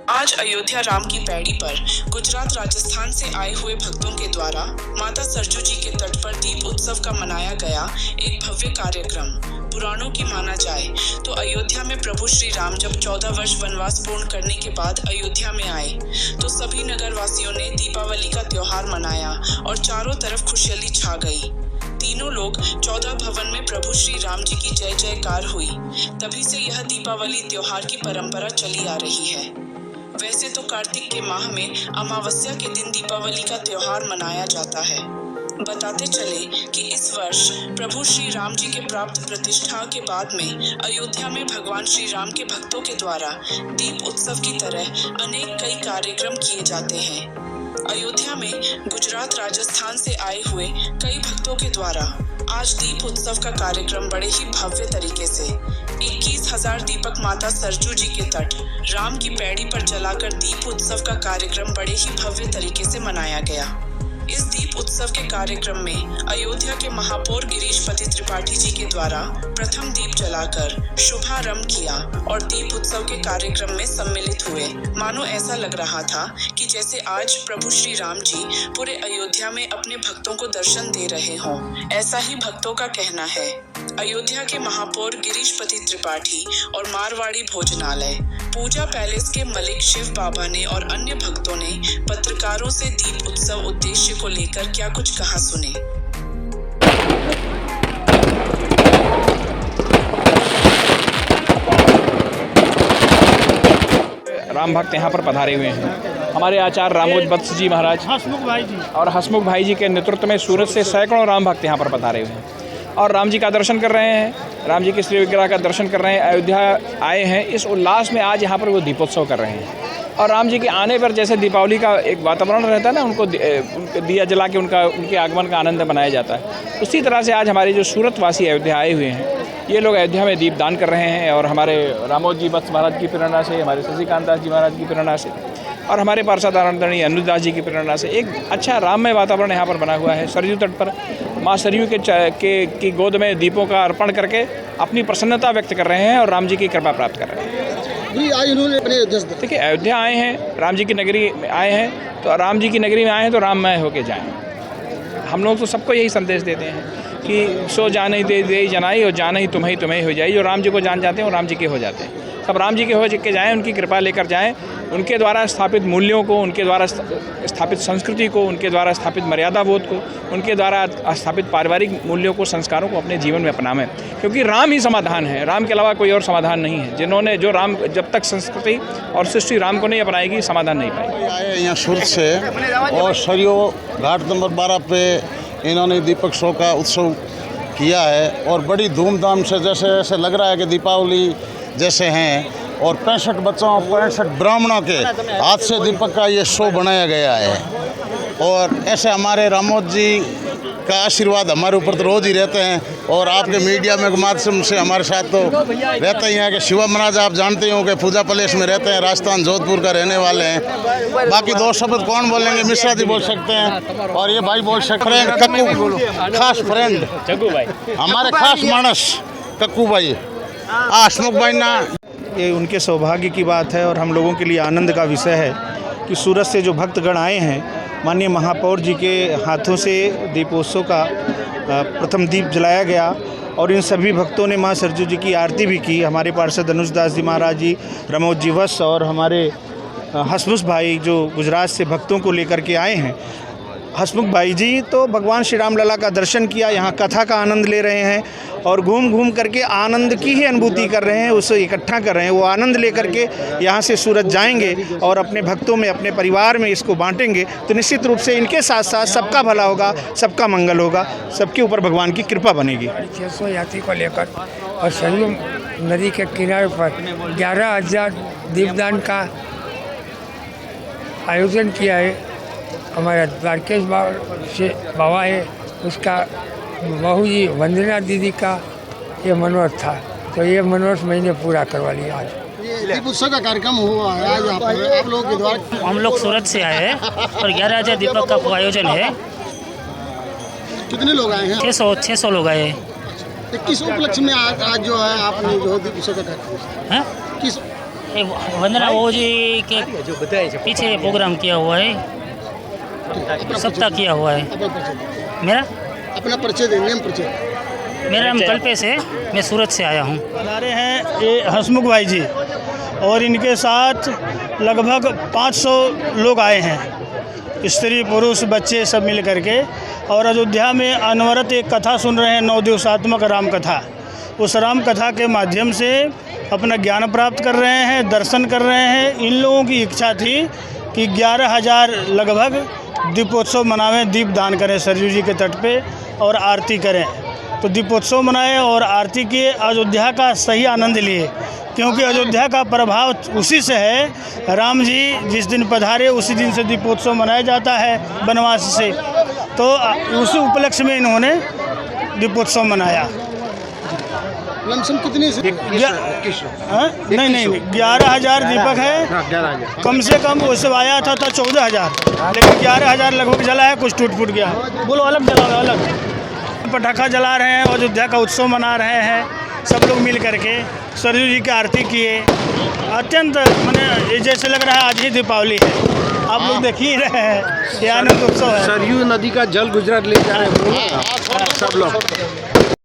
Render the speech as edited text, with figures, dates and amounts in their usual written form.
आज अयोध्या राम की पैड़ी पर गुजरात राजस्थान से आए हुए भक्तों के द्वारा माता सरजू जी के तट पर दीप उत्सव का मनाया गया एक भव्य कार्यक्रम। पुराणों की माना जाए तो अयोध्या में प्रभु श्री राम जब 14 वर्ष वनवास पूर्ण करने के बाद अयोध्या में आए तो सभी नगर वासियों ने दीपावली का त्योहार मनाया और चारों तरफ खुशहाली छा गई। तीनों लोग 14 भवन में प्रभु श्री राम जी की जय जयकार हुई। तभी से यह दीपावली त्योहार की परंपरा चली आ रही है। वैसे तो कार्तिक के माह में अमावस्या के दिन दीपावली का त्योहार मनाया जाता है। बताते चले कि इस वर्ष प्रभु श्री राम जी के प्राप्त प्रतिष्ठा के बाद में अयोध्या में भगवान श्री राम के भक्तों के द्वारा दीप उत्सव की तरह अनेक कई कार्यक्रम किए जाते हैं। अयोध्या में गुजरात राजस्थान से आए हुए कई भक्तों के द्वारा आज दीप उत्सव का कार्यक्रम बड़े ही भव्य तरीके से 21,000 दीपक माता सरजू जी के तट राम की पैड़ी पर जलाकर दीप उत्सव का कार्यक्रम बड़े ही भव्य तरीके से मनाया गया। इस दीप उत्सव के कार्यक्रम में अयोध्या के महापौर गिरीशपति त्रिपाठी जी के द्वारा प्रथम दीप जलाकर शुभारंभ किया और दीप उत्सव के कार्यक्रम में सम्मिलित हुए। मानो ऐसा लग रहा था कि जैसे आज प्रभु श्री राम जी पूरे अयोध्या में अपने भक्तों को दर्शन दे रहे हों। ऐसा ही भक्तों का कहना है। अयोध्या के महापौर गिरीशपति त्रिपाठी और मारवाड़ी भोजनालय, पूजा पैलेस के मलिक शिव बाबा ने और अन्य भक्तों ने पत्रकारों से दीप उत्सव उद्देश्य को लेकर क्या कुछ कहा, सुने। राम भक्त यहाँ पर पधारे हुए हैं। हमारे आचार्य रामोज वत्स जी महाराज, हसमुख भाई जी और हसमुख भाई जी के नेतृत्व में सूरत से सैकड़ों राम भक्त यहाँ पर पधारे हुए हैं और राम जी का दर्शन कर रहे हैं। राम जी के श्री विग्रह का दर्शन कर रहे हैं। अयोध्या आए हैं इस उल्लास में। आज यहाँ पर वो दीपोत्सव कर रहे हैं और राम जी के आने पर जैसे दीपावली का एक वातावरण रहता है ना, उनको दिया जला के उनके आगमन का आनंद मनाया जाता है। उसी तरह से आज हमारे जो सूरत वासी अयोध्या आए हुए हैं, ये लोग अयोध्या में दीपदान कर रहे हैं और हमारे रामोद जी वत्स महाराज की प्रेरणा से, हमारे शशिकांत दास जी महाराज की प्रेरणा से और हमारे पार्षद आनंदरणीय अनुदास जी की प्रेरणा से एक अच्छा राममय वातावरण यहाँ पर बना हुआ है। सरयू तट पर माँ सरयू की गोद में दीपों का अर्पण करके अपनी प्रसन्नता व्यक्त कर रहे हैं और राम जी की कृपा प्राप्त कर रहे हैं। आज उन्होंने अपने देखिए, अयोध्या आए हैं, राम जी की नगरी में आए हैं, तो राम जी की नगरी में आए हैं तो राममय होके जाएं। हम लोग तो सबको यही संदेश देते हैं कि सो जाने दे जनाई और जान ही तुम्हें हो जाए। जो राम जी को जान जाते हैं वो राम जी के हो जाते हैं। सब राम जी के हो के जाएं, उनकी कृपा लेकर जाएं। उनके द्वारा स्थापित मूल्यों को, उनके द्वारा स्थापित संस्कृति को, उनके द्वारा स्थापित मर्यादा बोध को, उनके द्वारा स्थापित पारिवारिक मूल्यों को, संस्कारों को अपने जीवन में अपनाएं, क्योंकि राम ही समाधान है। राम के अलावा कोई और समाधान नहीं है। जो राम जब तक संस्कृति और सृष्टि राम को नहीं अपनाएगी, समाधान नहीं पाएगी। आए यहाँ सूरत से और सरयू घाट नंबर 12 पे इन्होंने दीपक शो का उत्सव किया है और बड़ी धूमधाम से, जैसे लग रहा है कि दीपावली जैसे हैं। और 65 बच्चों, 65 ब्राह्मणों के हाथ से दीपक का ये शो बनाया गया है। और ऐसे हमारे रामोद जी का आशीर्वाद हमारे ऊपर तो रोज़ ही रहते हैं और आपके मीडिया में माध्यम से हमारे साथ तो रहते ही हैं कि शिवा महाराज आप जानते हो कि पूजा पैलेस में रहते हैं, राजस्थान जोधपुर का रहने वाले हैं। बाकी दो शब्द कौन बोलेंगे, मिश्रा जी बोल सकते हैं और ये भाई बोल सकते हैं कक्कू, खास फ्रेंड जग्गू भाई, हमारे खास मानस कक्कू भाई, हसमुख भाई ना। ये उनके सौभाग्य की बात है और हम लोगों के लिए आनंद का विषय है कि सूरत से जो भक्तगण आए हैं, माननीय महापौर जी के हाथों से दीपोत्सव का प्रथम दीप जलाया गया और इन सभी भक्तों ने माँ सरजू जी की आरती भी की। हमारे पार्षद अनुदास जी महाराज जी, रामोद जी वत्स और हमारे हसमुख भाई जो गुजरात से भक्तों को लेकर के आए हैं। हसमुख भाई जी तो भगवान श्री राम लला का दर्शन किया, यहाँ कथा का आनंद ले रहे हैं और घूम घूम करके आनंद की ही अनुभूति कर रहे हैं, उसे इकट्ठा कर रहे हैं। वो आनंद लेकर के यहाँ से सूरत जाएंगे और अपने भक्तों में, अपने परिवार में इसको बांटेंगे, तो निश्चित रूप से इनके साथ साथ सबका भला होगा, सबका मंगल होगा, सबके ऊपर भगवान की कृपा बनेगी। 600 यात्री को लेकर और सरयू नदी के किनारे पर 11,000 दीपदान का आयोजन किया है। हमारा द्वारकेश बाबा है, उसका बहू जी वंदना दीदी का ये मनोरथ था, तो ये मनोरथ मैंने पूरा करवा लिया। आज ये दीप उत्सव का कार्यक्रम हुआ है आज आप लोगों के द्वारा। हम लोग सूरत से आए हैं और 11,000 दीपक का आयोजन है। कितने लोग आए हैं? 600 लोग आए हैं। तो किस उपलक्ष्य में आज जो है आपने जो दीप उत्सव का कार्यक्रम हैं? किस एक वंदना बाबू जी के पीछे प्रोग्राम किया हुआ है, सप्ताह किया हुआ है। मेरा अपना परिचय दें, नेम परिचय। मेरा नाम कल्पेश है, मैं सूरत से आया हूँ। बता रहे हैं ये हसमुख भाई जी और इनके साथ लगभग 500 लोग आए हैं, स्त्री पुरुष बच्चे सब मिल करके, और अयोध्या में अनवरत एक कथा सुन रहे हैं, 9 दिवसात्मक राम कथा। उस राम कथा के माध्यम से अपना ज्ञान प्राप्त कर रहे हैं, दर्शन कर रहे हैं। इन लोगों की इच्छा थी कि 11,000 लगभग दीपोत्सव मनावें, दीप दान करें सरयू जी के तट पे और आरती करें। तो दीपोत्सव मनाए और आरती किए, अयोध्या का सही आनंद लिए, क्योंकि अयोध्या का प्रभाव उसी से है। राम जी जिस दिन पधारे उसी दिन से दीपोत्सव मनाया जाता है वनवास से, तो उसी उपलक्ष्य में इन्होंने दीपोत्सव मनाया। लमसम कितनी से? नहीं 11,000 दीपक है, कम से कम उससे आया था 14,000, लेकिन 11,000 लगभग जला है, कुछ टूट फूट गया। बोलो अलग जला, अलग पटाखा जला रहे हैं, अयोध्या का उत्सव मना रहे हैं सब लोग मिल करके। सरयू जी की आरती किए, अत्यंत माने जैसे लग रहा है आज ही दीपावली है। आप लोग देख ही रहे हैं, ये आनंद उत्सव है। सरयू नदी का जल गुजरात ले जा रहे हैं सब लोग।